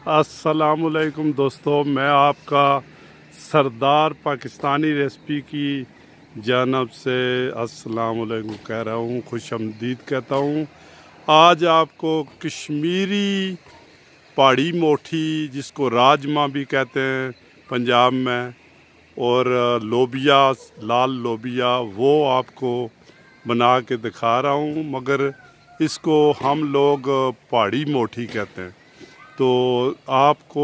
अस्सलामुअलैकुम दोस्तों, मैं आपका सरदार पाकिस्तानी रेसिपी की जानब से अस्सलामुअलैकुम कह रहा हूँ, खुशामदीद कहता हूँ। आज आपको कश्मीरी पहाड़ी मोठी, जिसको राजमा भी कहते हैं पंजाब में, और लोबिया, लाल लोबिया, वो आपको बना के दिखा रहा हूँ। मगर इसको हम लोग पहाड़ी मोठी कहते हैं, तो आपको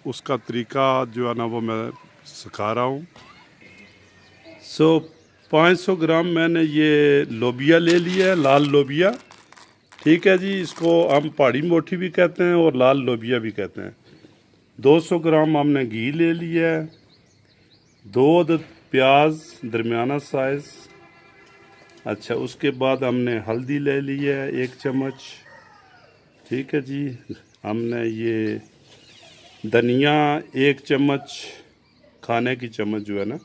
उसका तरीका जो है ना वो मैं सिखा रहा हूँ। 500 ग्राम मैंने ये लोबिया ले लिया है, लाल लोबिया। ठीक है जी, इसको हम पहाड़ी मोठी भी कहते हैं और लाल लोबिया भी कहते हैं। 200 ग्राम हमने घी ले लिया है। 2 अदद प्याज दरमियाना साइज़। अच्छा, उसके बाद हमने हल्दी ले ली है 1 चम्मच। ठीक है जी, हमने ये धनिया 1 चम्मच, खाने की चम्मच जो है ना।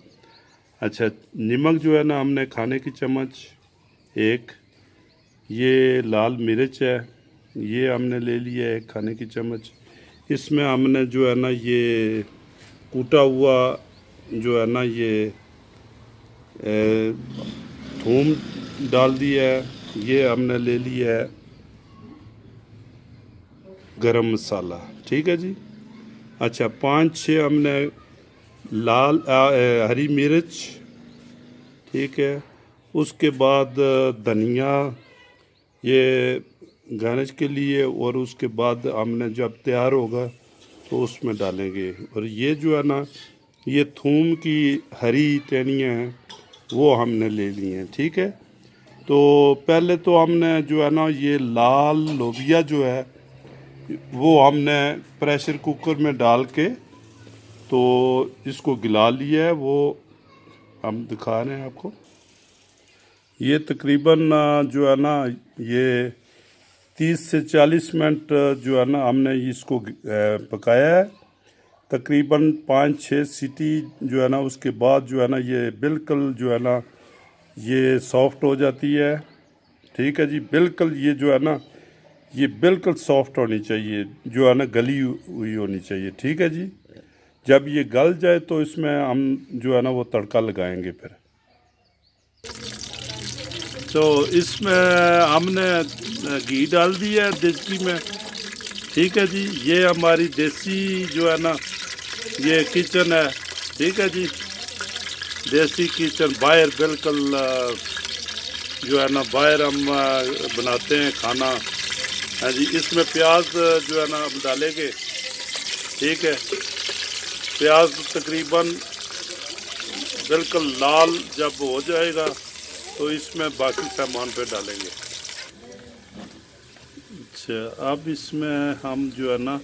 अच्छा, नमक जो है ना हमने खाने की चम्मच 1। ये लाल मिर्च है, ये हमने ले लिया है 1 खाने की चम्मच। इसमें हमने जो है ना ये कूटा हुआ जो है ना ये थूम डाल दिया है। ये हमने ले लिया है गरम मसाला। ठीक है जी। अच्छा, 5-6 हमने लाल हरी मिर्च। ठीक है, उसके बाद धनिया, ये गार्निश के लिए, और उसके बाद हमने जब तैयार होगा तो उसमें डालेंगे। और ये जो है ना ये थूम की हरी टहनियाँ हैं, वो हमने ले ली हैं। ठीक है, तो पहले तो हमने जो है ना ये लाल लोबिया जो है वो हमने प्रेशर कुकर में डाल के तो इसको गिला लिया है, वो हम दिखा रहे हैं आपको। ये तकरीबन जो है ना ये 30 से 40 मिनट जो है ना हमने इसको पकाया है। तकरीबन 5-6 सीटी जो है ना, उसके बाद जो है ना ये बिल्कुल जो है ना ये सॉफ्ट हो जाती है। ठीक है जी, बिल्कुल ये जो है ना ये बिल्कुल सॉफ्ट होनी चाहिए, जो है ना गली हुई होनी चाहिए। ठीक है जी, जब ये गल जाए तो इसमें हम जो है ना वो तड़का लगाएंगे फिर। तो इसमें हमने घी डाल दिया है देसी में। ठीक है जी, ये हमारी देसी जो है ना ये किचन है। ठीक है जी, देसी किचन, बाहर बिल्कुल जो है ना बाहर हम बनाते हैं खाना। हाँ जी, इसमें प्याज जो है ना हम डालेंगे। ठीक है, प्याज तकरीबन बिल्कुल लाल जब हो जाएगा तो इसमें बाकी सामान पे डालेंगे। अच्छा, अब इसमें हम जो है ना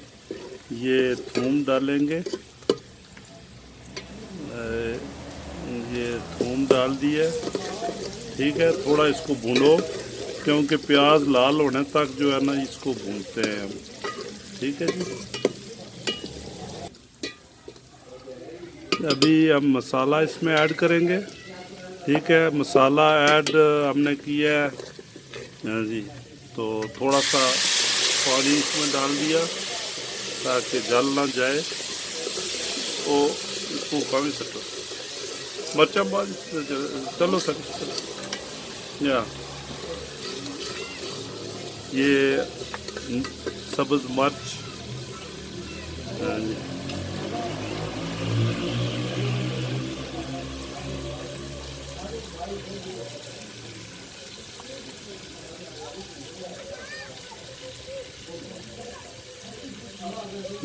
ये थूम डालेंगे। ये थूम डाल दिया। ठीक है, थोड़ा इसको भूनो, क्योंकि प्याज लाल होने तक जो है ना इसको भूनते हैं हम। ठीक है जी, अभी हम मसाला इसमें ऐड करेंगे। ठीक है, मसाला ऐड हमने किया है। हाँ जी, तो थोड़ा सा पानी इसमें डाल दिया ताकि जल ना जाए। ओ भूखा भी सकता मरचा बाद चलो सर या ये सब्ज़ मिर्च।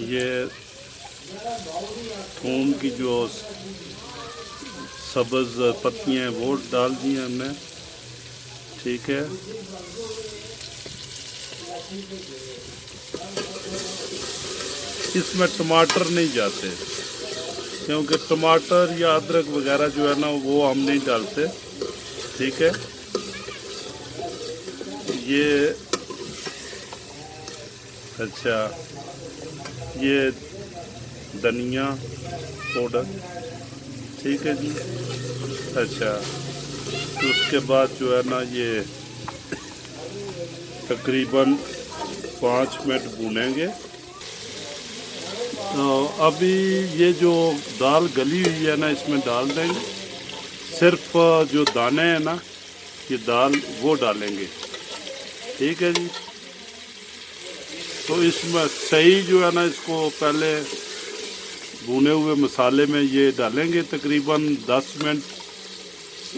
ये थूम की जो सब्ज़ पत्तियाँ वो डाल दी हैं हमने। ठीक है, इसमें टमाटर नहीं जाते, क्योंकि टमाटर या अदरक वगैरह जो है ना वो हम नहीं डालते। ठीक है, ये अच्छा, ये धनिया पाउडर। ठीक है जी। अच्छा, तो उसके बाद जो है ना ये तकरीबन 5 मिनट भूनेंगे। तो अभी ये जो दाल गली हुई है ना, इसमें डाल देंगे। सिर्फ जो दाने हैं ना, ये दाल वो डालेंगे। ठीक है जी। तो इसमें सही जो है ना, इसको पहले भुने हुए मसाले में ये डालेंगे। तकरीबन 10 मिनट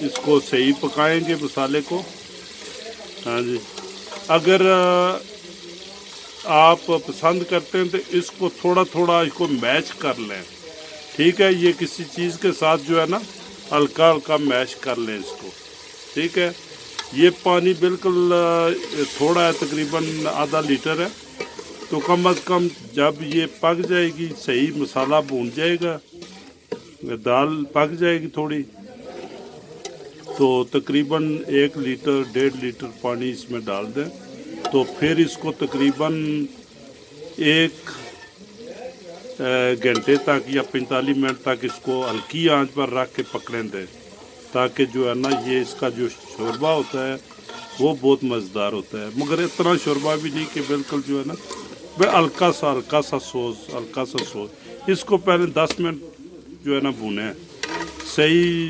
इसको सही पकाएंगे मसाले को। हाँ जी। अगर आप पसंद करते हैं तो इसको थोड़ा थोड़ा इसको मैश कर लें। ठीक है, ये किसी चीज़ के साथ जो है ना हल्का हल्का मैश कर लें इसको। ठीक है, ये पानी बिल्कुल थोड़ा है, तकरीबन आधा लीटर है। तो कम अज़ कम जब ये पक जाएगी, सही मसाला भून जाएगा, दाल पक जाएगी थोड़ी, तो तकरीबन 1 लीटर 1.5 लीटर पानी इसमें डाल दें। तो फिर इसको तकरीबन 1 घंटे तक या 45 मिनट तक इसको हल्की आंच पर रख के पकने दें, ताकि जो है ना ये इसका जो शोरबा होता है वो बहुत मज़ेदार होता है। मगर इतना शोरबा भी नहीं कि बिल्कुल जो है ना, वह हल्का सा सोस। इसको पहले 10 मिनट जो है ना भुने, सही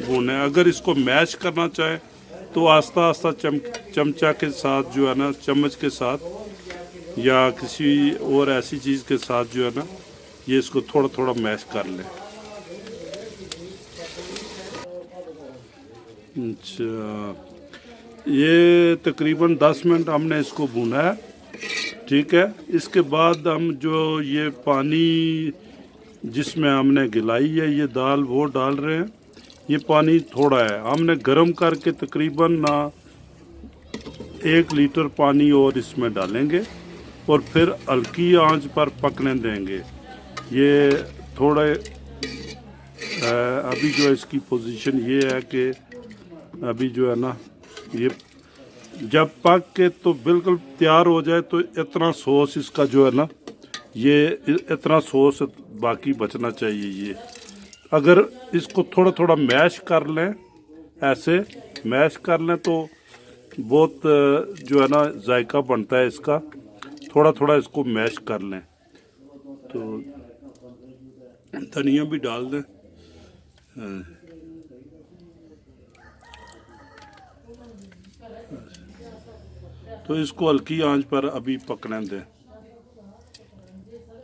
भुने। अगर इसको मैश करना चाहे तो आस्ता आस्ता चमचा के साथ जो है ना, चम्मच के साथ या किसी और ऐसी चीज़ के साथ जो है ना, ये इसको थोड़ा थोड़ा मैश कर लें। अच्छा, ये तकरीबन 10 मिनट हमने इसको भुना है। ठीक है, इसके बाद हम जो ये पानी जिसमें हमने गिलाई है ये दाल, वो डाल रहे हैं। ये पानी थोड़ा है, हमने गर्म करके तकरीबन 1 लीटर पानी और इसमें डालेंगे और फिर हल्की आंच पर पकने देंगे। ये थोड़े अभी जो इसकी पोजीशन ये है कि अभी जो है ना, ये जब पक के तो बिल्कुल तैयार हो जाए तो इतना सॉस इसका जो है ना, ये इतना सॉस बाकी बचना चाहिए। ये अगर इसको थोड़ा थोड़ा मैश कर लें, ऐसे मैश कर लें तो बहुत जो है ना जायका बनता है इसका। थोड़ा थोड़ा इसको मैश कर लें। तो धनिया भी डाल दें। तो इसको हल्की आंच पर अभी पकने दें,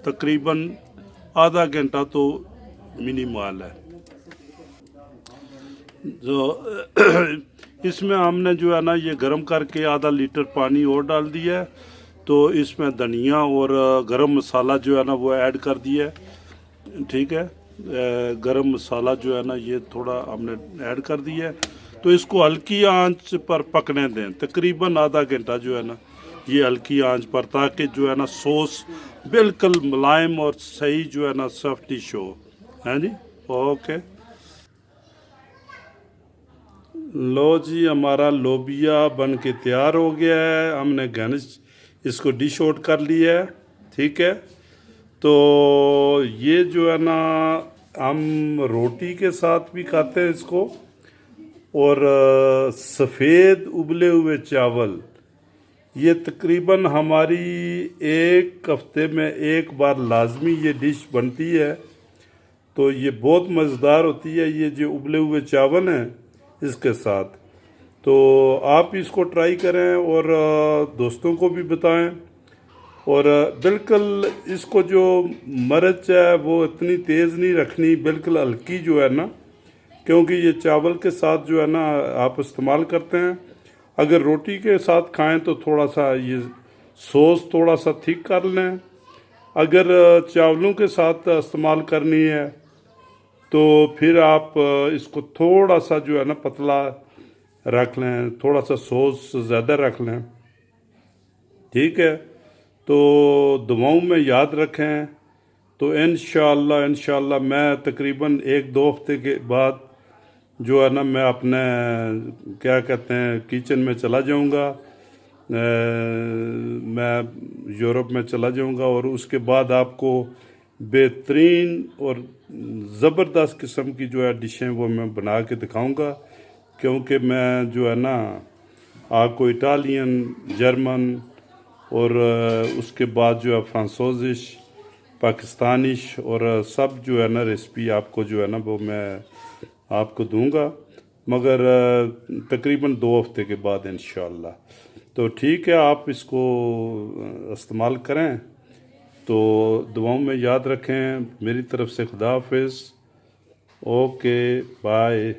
तकरीबन आधा घंटा तो मिनिमल है। जो इसमें हमने जो है ना ये गरम करके आधा लीटर पानी और डाल दिया है। तो इसमें धनिया और गरम मसाला जो है ना वो ऐड कर दिया है। ठीक है, गरम मसाला जो है ना ये थोड़ा हमने ऐड कर दिया है। तो इसको हल्की आंच पर पकने दें, तकरीबन आधा घंटा जो है ना ये हल्की आंच पर, ताकि जो है ना सॉस बिल्कुल मुलायम और सही जो है ना सॉफ्टिश हो। हैं जी, ओके। लो जी, हमारा लोबिया बन के तैयार हो गया है। हमने गैस इसको डिश आउट कर लिया है। ठीक है, तो ये जो है ना हम रोटी के साथ भी खाते हैं इसको, और सफ़ेद उबले हुए चावल, ये तकरीबन हमारी 1 हफ्ते में 1 बार लाजमी ये डिश बनती है। तो ये बहुत मज़ेदार होती है, ये जो उबले हुए चावल हैं इसके साथ। तो आप इसको ट्राई करें और दोस्तों को भी बताएं। और बिल्कुल इसको जो मिर्च है वो इतनी तेज़ नहीं रखनी, बिल्कुल हल्की जो है ना, क्योंकि ये चावल के साथ जो है ना आप इस्तेमाल करते हैं। अगर रोटी के साथ खाएं तो थोड़ा सा ये सॉस थोड़ा सा थिक कर लें। अगर चावलों के साथ इस्तेमाल करनी है तो फिर आप इसको थोड़ा सा जो है ना पतला रख लें, थोड़ा सा सॉस ज़्यादा रख लें। ठीक है, तो दुआओं में याद रखें। तो इंशाअल्लाह मैं तकरीबन 1-2 हफ्ते के बाद जो है ना मैं अपने क्या कहते हैं किचन में चला जाऊंगा। मैं यूरोप में चला जाऊंगा और उसके बाद आपको बेहतरीन और ज़बरदस्त किस्म की जो है डिशें वो मैं बना के दिखाऊंगा। क्योंकि मैं जो है ना आपको इटालियन, जर्मन और उसके बाद जो है फ्रांसोजिश, पाकिस्तानी और सब जो है ना रेसिपी आपको जो है ना वो मैं आपको दूंगा, मगर तकरीबन 2 हफ्ते के बाद इंशाअल्लाह। तो ठीक है, आप इसको इस्तेमाल करें। तो दुआओं में याद रखें। मेरी तरफ से खुदा हाफिज़। Okay bye.